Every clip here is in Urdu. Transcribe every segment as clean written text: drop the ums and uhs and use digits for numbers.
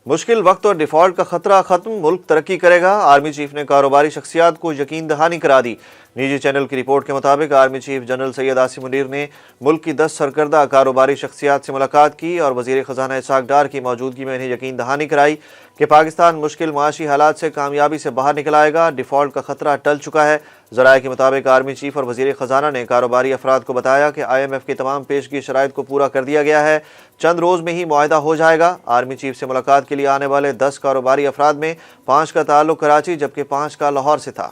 مشکل وقت اور ڈیفالٹ کا خطرہ ختم، ملک ترقی کرے گا، آرمی چیف نے کاروباری شخصیات کو یقین دہانی کرا دی۔ نجی چینل کی رپورٹ کے مطابق army chief general Syed Asim Munir نے ملک کی 10 سرکردہ کاروباری شخصیات سے ملاقات کی اور وزیر خزانہ اسحاق ڈار کی موجودگی میں انہیں یقین دہانی کرائی کہ پاکستان مشکل معاشی حالات سے کامیابی سے باہر نکل آئے گا، ڈیفالٹ کا خطرہ ٹل چکا ہے۔ ذرائع کے مطابق آرمی چیف اور وزیر خزانہ نے کاروباری افراد کو بتایا کہ IMF کی تمام پیشگی شرائط کو پورا کر دیا گیا ہے، چند روز میں ہی معاہدہ ہو جائے گا۔ آرمی چیف سے ملاقات کے لیے آنے والے 10 کاروباری افراد میں 5 کا تعلق کراچی جبکہ 5 کا لاہور سے تھا۔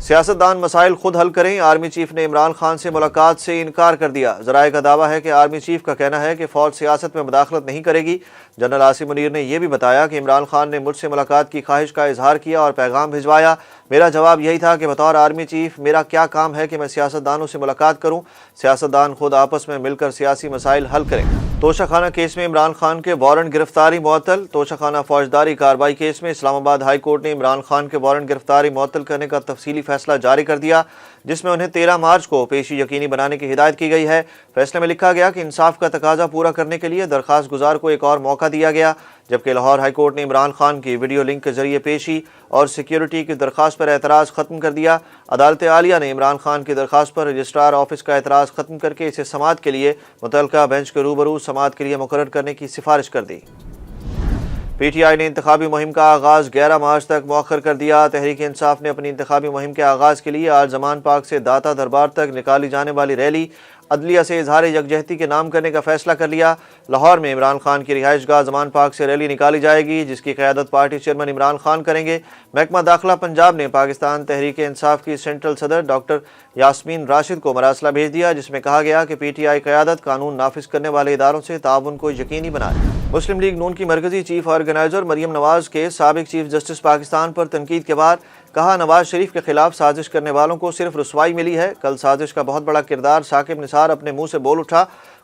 سیاستدان مسائل خود حل کریں، آرمی چیف نے عمران خان سے ملاقات سے انکار کر دیا۔ ذرائع کا دعویٰ ہے کہ آرمی چیف کا کہنا ہے کہ فوج سیاست میں مداخلت نہیں کرے گی۔ جنرل عاصم منیر نے یہ بھی بتایا کہ عمران خان نے مجھ سے ملاقات کی خواہش کا اظہار کیا اور پیغام بھجوایا۔ میرا جواب یہی تھا کہ بطور آرمی چیف میرا کیا کام ہے کہ میں سیاستدانوں سے ملاقات کروں، سیاستدان خود آپس میں مل کر سیاسی مسائل حل کریں۔ توشہ خانہ کیس میں عمران خان کے وارنٹ گرفتاری معطل، توشہ خانہ فوجداری کارروائی کیس میں اسلام آباد ہائی کورٹ نے عمران خان کے وارنٹ گرفتاری معطل کرنے کا تفصیلی فیصلہ جاری کر دیا، جس میں انہیں 13 مارچ کو پیشی یقینی بنانے کی ہدایت کی گئی ہے۔ فیصلے میں لکھا گیا کہ انصاف کا تقاضا پورا کرنے کے لیے درخواست گزار کو ایک اور موقع دیا گیا، جبکہ لاہور ہائی کورٹ نے عمران خان کی ویڈیو لنک کے ذریعے پیشی اور سیکیورٹی کی درخواست پر اعتراض ختم کر دیا۔ عدالت عالیہ نے عمران خان کی درخواست پر رجسٹرار آفس کا اعتراض ختم کر کے اسے سماعت کے لیے متعلقہ بینچ کے روبرو سماعت کے لیے مقرر کرنے کی سفارش کر دی۔ PTI نے انتخابی مہم کا آغاز 11 مارچ تک مؤخر کر دیا۔ تحریک انصاف نے اپنی انتخابی مہم کے آغاز کے لیے آج زمان پارک سے داتا دربار تک نکالی جانے والی ریلی عدلیہ سے اظہار یکجہتی کے نام کرنے کا فیصلہ کر لیا۔ لاہور میں عمران خان کی رہائش گاہ زمان پارک سے ریلی نکالی جائے گی، جس کی قیادت پارٹی چیئرمین عمران خان کریں گے۔ محکمہ داخلہ پنجاب نے پاکستان تحریک انصاف کی سینٹرل صدر ڈاکٹر یاسمین راشد کو مراسلہ بھیج دیا، جس میں کہا گیا کہ PTI قیادت قانون نافذ کرنے والے اداروں سے تعاون کو یقینی بنائے۔ مسلم لیگ نون کی مرکزی چیف آرگنائزر مریم نواز کے سابق چیف جسٹس پاکستان پر تنقید کے بعد کہا، نواز شریف کے خلاف سازش کرنے والوں کو صرف رسوائی ملی ہے۔ کل سازش کا بہت بڑا کردار ثاقب نثار اپنے منہ سے بول اٹھا،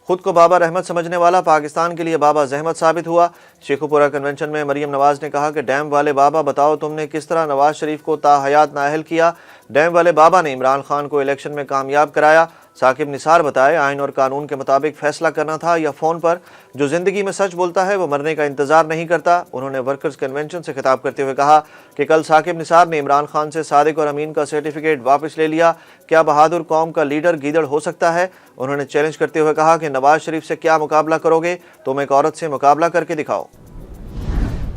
خود کو بابا رحمت سمجھنے والا پاکستان کے لیے بابا زحمت ثابت ہوا۔ شیخو پورہ کنونشن میں مریم نواز نے کہا کہ ڈیم والے بابا بتاؤ تم نے کس طرح نواز شریف کو تا حیات نااہل کیا۔ ڈیم والے بابا نے عمران خان کو الیکشن میں کامیاب کرایا۔ ثاقب نثار بتائے، آئین اور قانون کے مطابق فیصلہ کرنا تھا یا فون پر؟ جو زندگی میں سچ بولتا ہے وہ مرنے کا انتظار نہیں کرتا۔ انہوں نے ورکرز کنونشن سے خطاب کرتے ہوئے کہا کہ کل ثاقب نثار نے عمران خان سے صادق اور امین کا سرٹیفکیٹ واپس لے لیا۔ کیا بہادر قوم کا لیڈر گیدڑ ہو سکتا ہے؟ انہوں نے چیلنج کرتے ہوئے کہا کہ نواز شریف سے کیا مقابلہ کرو گے؟ تم ایک عورت سے مقابلہ کر کے دکھاؤ۔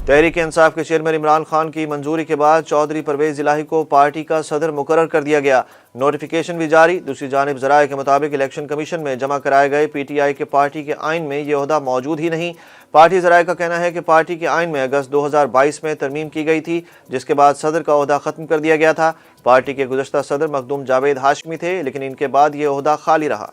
تحریک انصاف کے چیئرمین عمران خان کی منظوری کے بعد چودھری پرویز الہی کو پارٹی کا صدر مقرر کر دیا گیا، نوٹیفیکیشن بھی جاری۔ دوسری جانب ذرائع کے مطابق الیکشن کمیشن میں جمع کرائے گئے PTI کے پارٹی کے آئین میں یہ عہدہ موجود ہی نہیں۔ پارٹی ذرائع کا کہنا ہے کہ پارٹی کے آئین میں اگست 2022 میں ترمیم کی گئی تھی، جس کے بعد صدر کا عہدہ ختم کر دیا گیا تھا۔ پارٹی کے گزشتہ صدر مخدوم جاوید ہاشمی تھے، لیکن ان کے بعد یہ عہدہ خالی رہا۔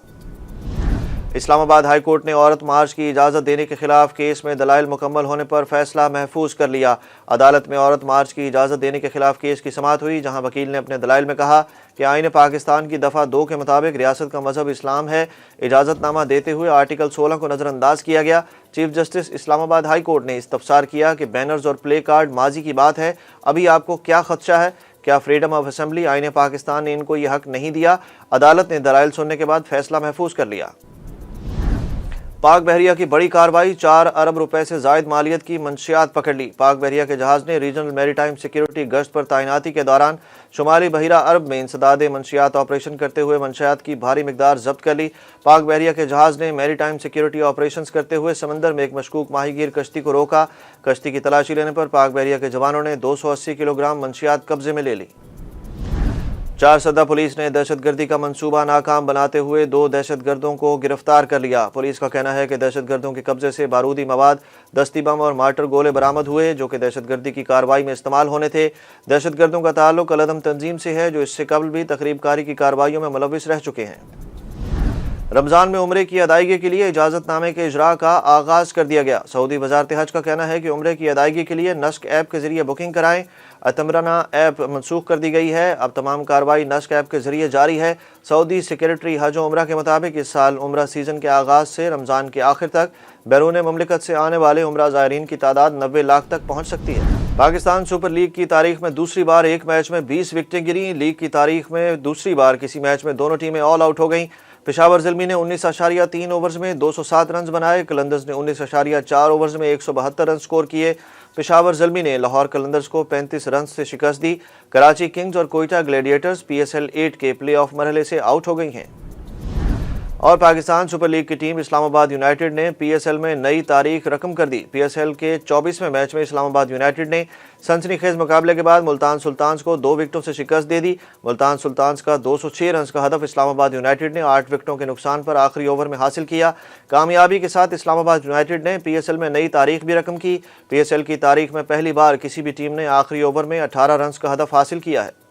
اسلام آباد ہائی کورٹ نے عورت مارچ کی اجازت دینے کے خلاف کیس میں دلائل مکمل ہونے پر فیصلہ محفوظ کر لیا۔ عدالت میں عورت مارچ کی اجازت دینے کے خلاف کیس کی سماعت ہوئی، جہاں وکیل نے اپنے دلائل میں کہا کہ آئین پاکستان کی دفعہ 2 کے مطابق ریاست کا مذہب اسلام ہے۔ اجازت نامہ دیتے ہوئے آرٹیکل 16 کو نظر انداز کیا گیا۔ چیف جسٹس اسلام آباد ہائی کورٹ نے استفسار کیا کہ بینرز اور پلے کارڈ ماضی کی بات ہے، ابھی آپ کو کیا خدشہ ہے؟ کیا فریڈم آف اسمبلی آئین پاکستان نے ان کو یہ حق نہیں دیا؟ عدالت نے دلائل سننے کے بعد فیصلہ محفوظ کر لیا۔ پاک بحریہ کی بڑی کارروائی، 4 ارب روپے سے زائد مالیت کی منشیات پکڑ لی۔ پاک بحریہ کے جہاز نے ریجنل میری ٹائم سیکیورٹی گشت پر تعیناتی کے دوران شمالی بحیرہ عرب میں انسداد منشیات آپریشن کرتے ہوئے منشیات کی بھاری مقدار ضبط کر لی۔ پاک بحریہ کے جہاز نے میری ٹائم سیکیورٹی آپریشنز کرتے ہوئے سمندر میں ایک مشکوک ماہی گیر کشتی کو روکا۔ کشتی کی تلاشی لینے پر پاک بحریہ کے جوانوں نے 280 کلو گرام منشیات قبضے میں لے لی۔ 4 سدہ پولیس نے دہشت گردی کا منصوبہ ناکام بناتے ہوئے 2 دہشت گردوں کو گرفتار کر لیا۔ پولیس کا کہنا ہے کہ دہشت گردوں کے قبضے سے بارودی مواد، دستی بم اور مارٹر گولے برآمد ہوئے، جو کہ دہشت گردی کی کارروائی میں استعمال ہونے تھے۔ دہشت گردوں کا تعلق العدم تنظیم سے ہے، جو اس سے قبل بھی تخریب کاری کی کارروائیوں میں ملوث رہ چکے ہیں۔ رمضان میں عمرے کی ادائیگی کے لیے اجازت نامے کے اجراء کا آغاز کر دیا گیا۔ سعودی وزارت حج کا کہنا ہے کہ عمرے کی ادائیگی کے لیے نسک ایپ کے ذریعے بکنگ کرائیں۔ اتمرنا ایپ منسوخ کر دی گئی ہے، اب تمام کارروائی نسک ایپ کے ذریعے جاری ہے۔ سعودی سیکریٹری حج و عمرہ کے مطابق اس سال عمرہ سیزن کے آغاز سے رمضان کے آخر تک بیرون مملکت سے آنے والے عمرہ زائرین کی تعداد 90 لاکھ تک پہنچ سکتی ہے۔ پاکستان سپر لیگ کی تاریخ میں دوسری بار ایک میچ میں 20 وکٹیں گریں۔ لیگ کی تاریخ میں دوسری بار کسی میچ میں دونوں ٹیمیں آل آؤٹ ہو گئیں۔ پشاور زلمی نے 19.3 اوورز میں 207 رنز بنائے۔ قلندرز نے 19.4 اوورز میں 172 رن سکور کیے۔ پشاور زلمی نے لاہور قلندرز کو 35 رنز سے شکست دی۔ کراچی کنگز اور کوئٹہ گلیڈیٹرز PSL 8 کے پلے آف مرحلے سے آؤٹ ہو گئی ہیں۔ اور پاکستان سپر لیگ کی ٹیم اسلام آباد یونائیٹڈ نے PSL میں نئی تاریخ رقم کر دی۔ PSL کے 24ویں میچ میں اسلام آباد یونائیٹڈ نے سنسنی خیز مقابلے کے بعد ملتان سلطانز کو 2 وکٹوں سے شکست دے دی۔ ملتان سلطانز کا 206 رنز کا ہدف اسلام آباد یونائیٹڈ نے 8 وکٹوں کے نقصان پر آخری اوور میں حاصل کیا۔ کامیابی کے ساتھ اسلام آباد یونائیٹڈ نے PSL میں نئی تاریخ بھی رقم کی۔ PSL کی تاریخ میں پہلی بار کسی بھی ٹیم نے آخری اوور میں 18 رنز کا ہدف حاصل کیا ہے۔